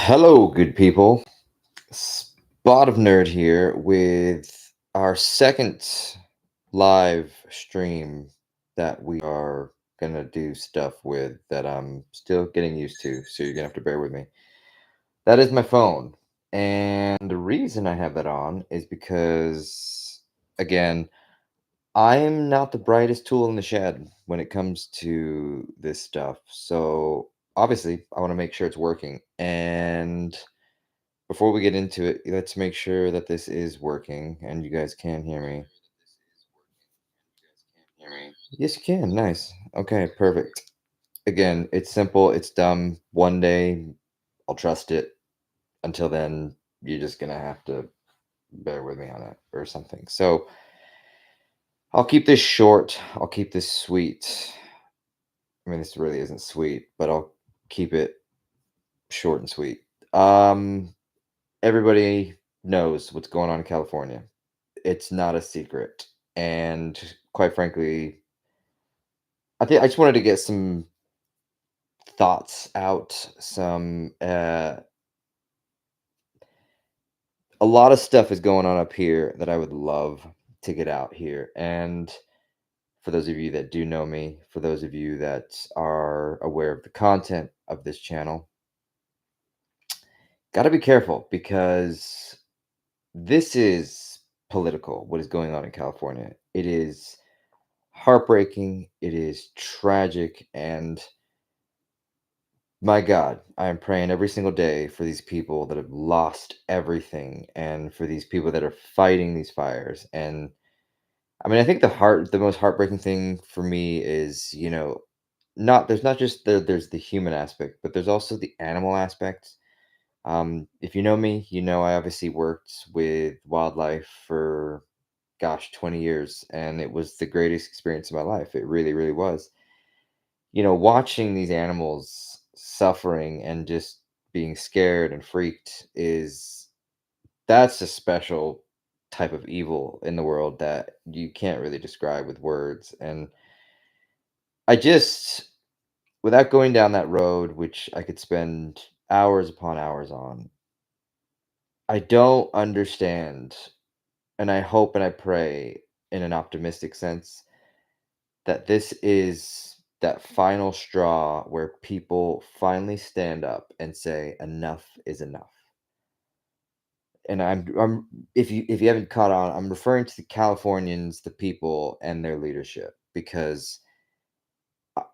Hello, good people. Spot of Nerd here with our second live stream that we are gonna do stuff with that I'm still getting used to, so you're gonna have to bear with me. That is my phone. And the reason I have that on is because, again, I am not the brightest tool in the shed when it comes to this stuff. So obviously, I want to make sure it's working. And before we get into it, let's make sure that this is working and you guys can hear me. Yes, you can. Nice. Okay, perfect. Again, it's simple, it's dumb. One day I'll trust it. Until then, you're just gonna have to bear with me on it or something. So I'll keep this short. I'll keep this sweet. I mean, this really isn't sweet, but I'll keep it short and sweet. Um, Everybody knows what's going on in California. It's not a secret. And quite frankly, I think I just wanted to get some thoughts out, some a lot of stuff is going on up here that I would love to get out here. And for those of you that do know me, for those of you that are aware of the content of this channel, got to be careful because this is political, what is going on in California. It is heartbreaking, it is tragic, and my God, I am praying every single day for these people that have lost everything and for these people that are fighting these fires. And I mean, I think the most heartbreaking thing for me is, there's not just there's the human aspect, but there's also the animal aspect. If you know me, you know I obviously worked with wildlife for, gosh, 20 years, and it was the greatest experience of my life. It really, really was. Watching these animals suffering and just being scared and freaked that's a special type of evil in the world that you can't really describe with words. And I just, without going down that road, which I could spend hours upon hours on, I don't understand. And I hope and I pray in an optimistic sense that this is that final straw where people finally stand up and say enough is enough. And I'm if you haven't caught on, I'm referring to the Californians, the people and their leadership, because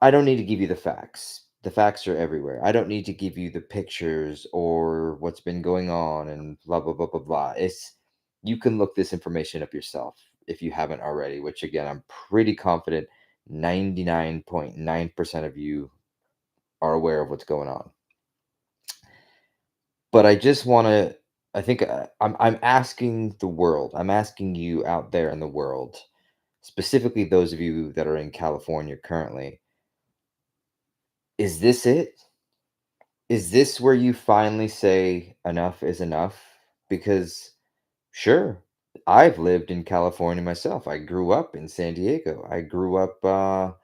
I don't need to give you the facts. The facts are everywhere. I don't need to give you the pictures or what's been going on and blah blah blah blah blah. It's You can look this information up yourself if you haven't already, which again I'm pretty confident 99.9% of you are aware of what's going on. But I just want to I think I'm asking the world. I'm asking you out there in the world, specifically those of you that are in California currently, is this it? Is this where you finally say enough is enough? Because sure, I've lived in California myself. I grew up in San Diego. I grew up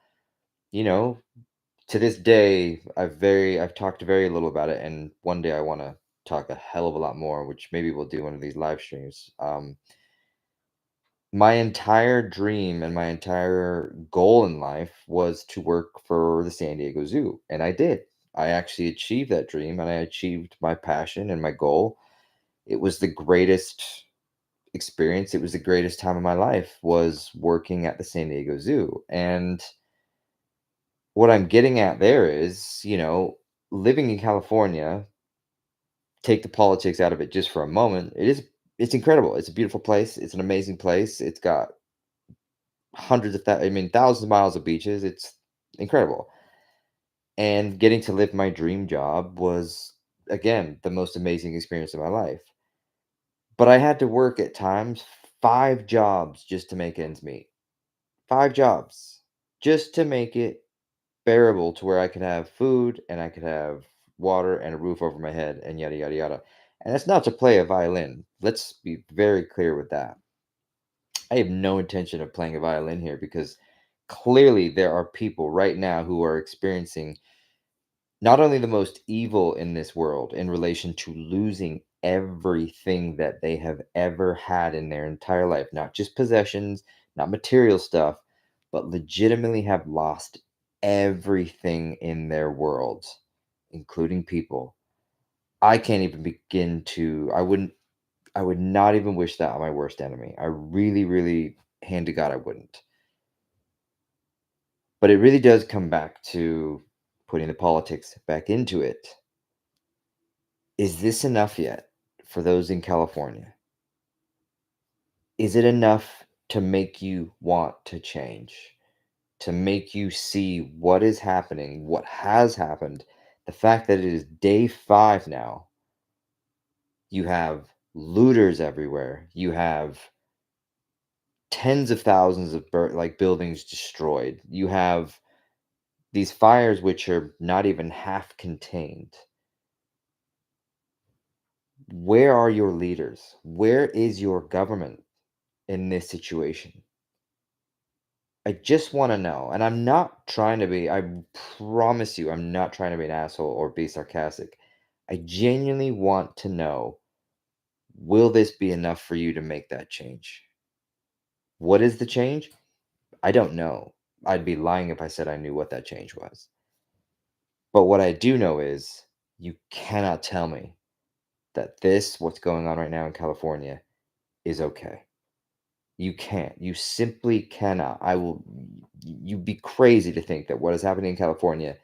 you know, to this day I've talked very little about it, and one day I want to talk a hell of a lot more, which maybe we'll do one of these live streams. My entire dream and my entire goal in life was to work for the San Diego Zoo, and I did. I actually achieved that dream and I achieved my passion and my goal. It was the greatest experience. It was the greatest time of my life was working at the San Diego Zoo. And what I'm getting at there is, living in California, take the politics out of it just for a moment. It's incredible. It's a beautiful place. It's an amazing place. It's got thousands of miles of beaches. It's incredible. And getting to live my dream job was, again, the most amazing experience of my life. But I had to work at times 5 jobs just to make ends meet. 5 jobs just to make it bearable to where I could have food and I could have water and a roof over my head and yada yada yada. And that's not to play a violin. Let's be very clear with that. I have no intention of playing a violin here because clearly there are people right now who are experiencing not only the most evil in this world in relation to losing everything that they have ever had in their entire life, not just possessions, not material stuff, but legitimately have lost everything in their worlds, including people. I can't even begin to, I would not even wish that on my worst enemy. I really, really, hand to God, I wouldn't. But it really does come back to putting the politics back into it. Is this enough yet for those in California? Is it enough to make you want to change? To make you see what is happening, what has happened? The fact that it is day 5 now, you have looters everywhere. You have tens of thousands of buildings destroyed. You have these fires which are not even half contained. Where are your leaders? Where is your government in this situation? I just want to know. And I'm not trying to be, I promise you, I'm not trying to be an asshole or be sarcastic. I genuinely want to know, will this be enough for you to make that change? What is the change? I don't know. I'd be lying if I said I knew what that change was. But what I do know is you cannot tell me that what's going on right now in California, is okay. You can't. You simply cannot. You'd be crazy to think that what is happening in California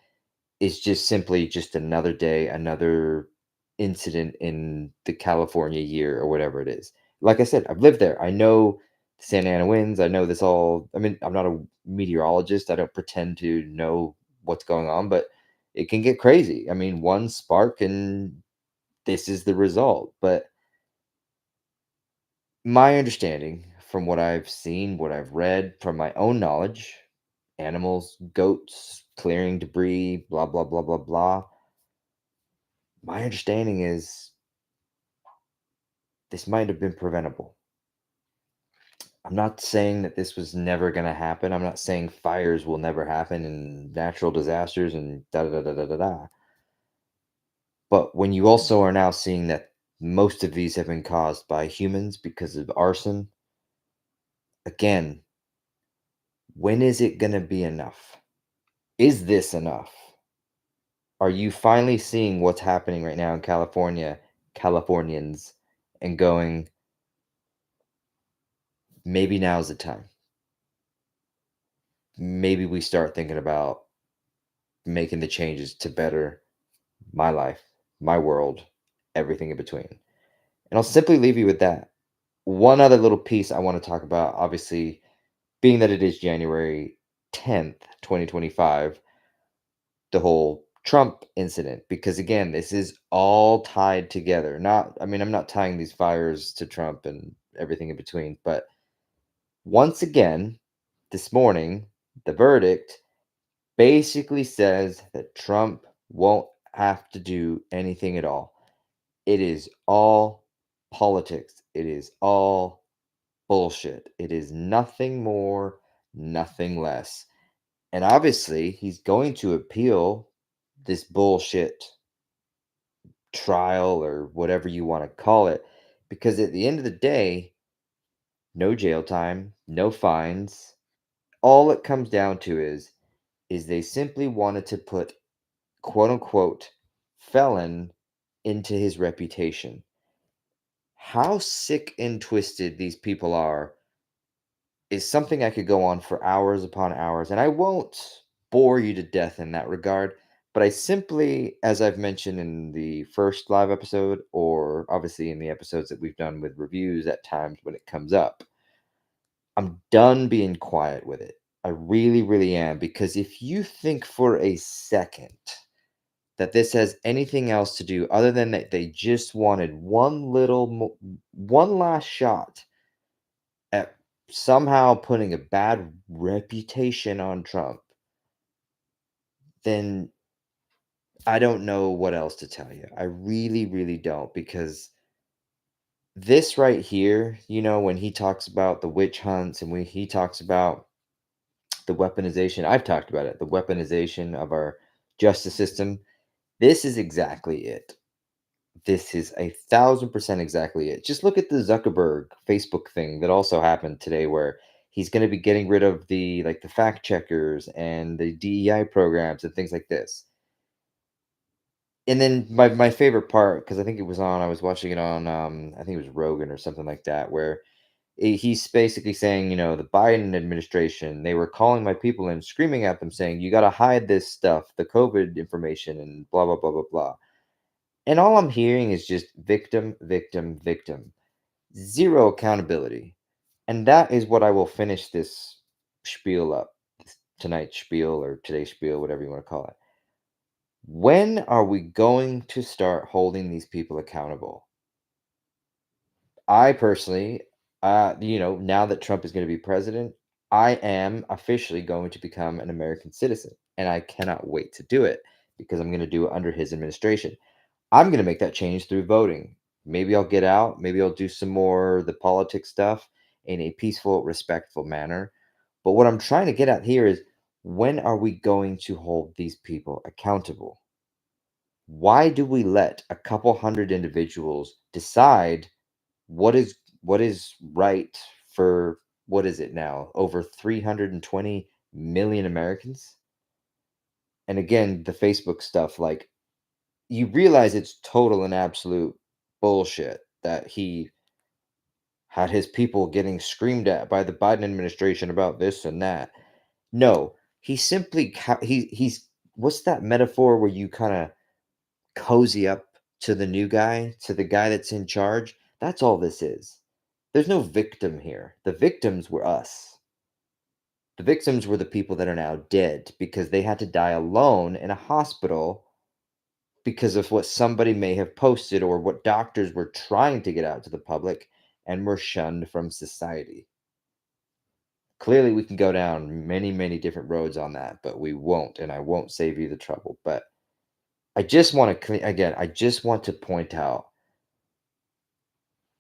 is just simply just another day, another incident in the California year or whatever it is. Like I said, I've lived there. I know the Santa Ana winds. I know this all. I mean, I'm not a meteorologist. I don't pretend to know what's going on, but it can get crazy. I mean, one spark and this is the result. But my understanding from what I've seen, what I've read from my own knowledge, animals, goats, clearing debris, blah, blah, blah, blah, blah. My understanding is this might have been preventable. I'm not saying that this was never going to happen. I'm not saying fires will never happen and natural disasters and da da da da da da. But when you also are now seeing that most of these have been caused by humans because of arson, again, when is it going to be enough? Is this enough? Are you finally seeing what's happening right now in California, Californians, and going, maybe now's the time? Maybe we start thinking about making the changes to better my life, my world, everything in between. And I'll simply leave you with that. One other little piece I want to talk about, obviously, being that it is January 10th, 2025, the whole Trump incident, because again, this is all tied together. I mean, I'm not tying these fires to Trump and everything in between, but once again, this morning, the verdict basically says that Trump won't have to do anything at all. It is all politics. It is all bullshit. It is nothing more, nothing less. And obviously, he's going to appeal this bullshit trial or whatever you want to call it, because at the end of the day, no jail time, no fines. All it comes down to is they simply wanted to put quote unquote felon into his reputation. How sick and twisted these people are is something I could go on for hours upon hours, and I won't bore you to death in that regard. But I simply, as I've mentioned in the first live episode, or obviously in the episodes that we've done with reviews at times when it comes up, I'm done being quiet with it. I really, really am. Because if you think for a second that this has anything else to do other than that they just wanted one last shot at somehow putting a bad reputation on Trump, then I don't know what else to tell you. I really, really don't, because this right here, when he talks about the witch hunts and when he talks about the weaponization, I've talked about it, the weaponization of our justice system. This is exactly it. This is 1,000% exactly it. Just look at the Zuckerberg Facebook thing that also happened today where he's going to be getting rid of the fact checkers and the DEI programs and things like this. And then my favorite part, because I think it was on, I was watching it on, I think it was Rogan or something like that, where he's basically saying, the Biden administration, they were calling my people and screaming at them saying, you got to hide this stuff, the COVID information, and blah, blah, blah, blah, blah. And all I'm hearing is just victim, victim, victim. Zero accountability. And that is what I will finish this spiel up, tonight's spiel or today's spiel, whatever you want to call it. When are we going to start holding these people accountable? I personally, now that Trump is going to be president, I am officially going to become an American citizen. And I cannot wait to do it because I'm going to do it under his administration. I'm going to make that change through voting. Maybe I'll get out. Maybe I'll do some more the politics stuff in a peaceful, respectful manner. But what I'm trying to get at here is when are we going to hold these people accountable? Why do we let a couple hundred individuals decide what is right for what is it now? Over 320 million Americans? And again, the Facebook stuff, like you realize it's total and absolute bullshit that he had his people getting screamed at by the Biden administration about this and that. No, he simply he's what's that metaphor where you kind of cozy up to the new guy, to the guy that's in charge? That's all this is. There's no victim here. The victims were us. The victims were the people that are now dead because they had to die alone in a hospital because of what somebody may have posted or what doctors were trying to get out to the public and were shunned from society. Clearly, we can go down many, many different roads on that, but we won't, and I won't save you the trouble. But I just want to, again, I just want to point out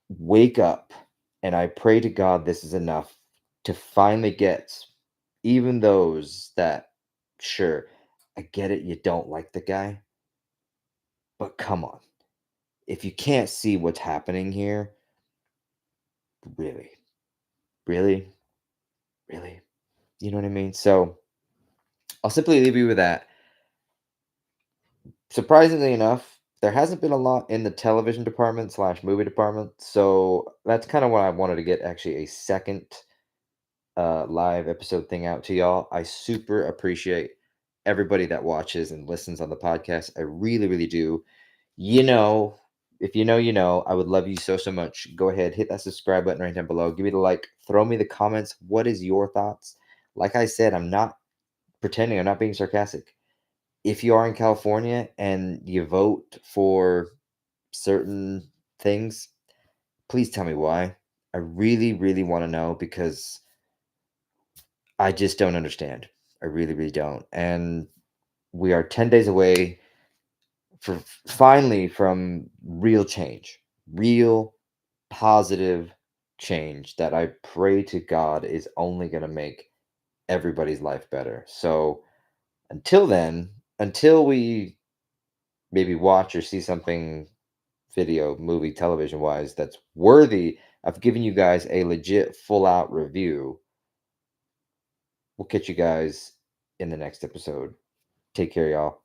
wake up, and I pray to God this is enough to finally get even those that, sure, I get it, you don't like the guy, but come on. If you can't see what's happening here, really, really, really, you know what I mean? So I'll simply leave you with that. Surprisingly enough, there hasn't been a lot in the television department slash movie department. So that's kind of what I wanted to get actually a second live episode thing out to y'all. I super appreciate everybody that watches and listens on the podcast. I really, really do. You know, if you know, you know, I would love you so, so much. Go ahead, hit that subscribe button right down below. Give me the like, throw me the comments. What is your thoughts? Like I said, I'm not pretending, I'm not being sarcastic. If you are in California and you vote for certain things, please tell me why. I really, really want to know because I just don't understand. I really, really don't. And we are 10 days away for finally from real change, real positive change that I pray to God is only going to make everybody's life better. So until then, until we maybe watch or see something video, movie, television wise that's worthy of giving you guys a legit full out review, we'll catch you guys in the next episode. Take care, y'all.